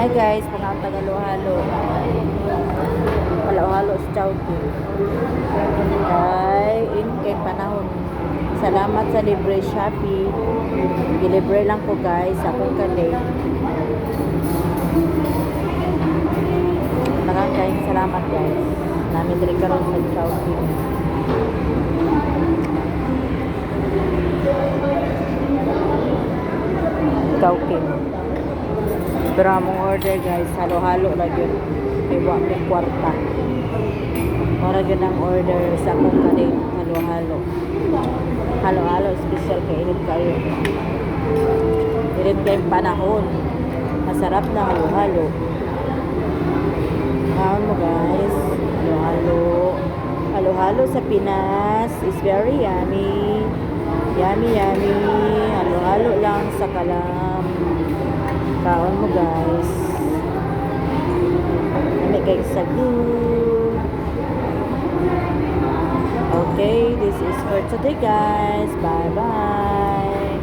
Hi guys, mga Tagalo-halo. Halo-halo sa Chowking. Ay, kay panahon. Salamat sa libre Shopee. Gilibre lang ko guys, akong kaday. Nakakain salamat guys. Namin rin karon sa Chowking. Chowking. Pero among order guys, halo-halo lang yun. Kay may kwarta. Mara yun ang order sa akong kanin, halo-halo. Halo-halo, special kay init kayo. Init kayong panahon. Masarap na halo-halo. Kaon mo guys, halo-halo. Halo-halo sa Pinas is very yummy. Yummy, yummy. Halo-halo lang sa kalam. Kaon mo guys. Kami kayong sagud. Okay, this is for today guys. Bye bye.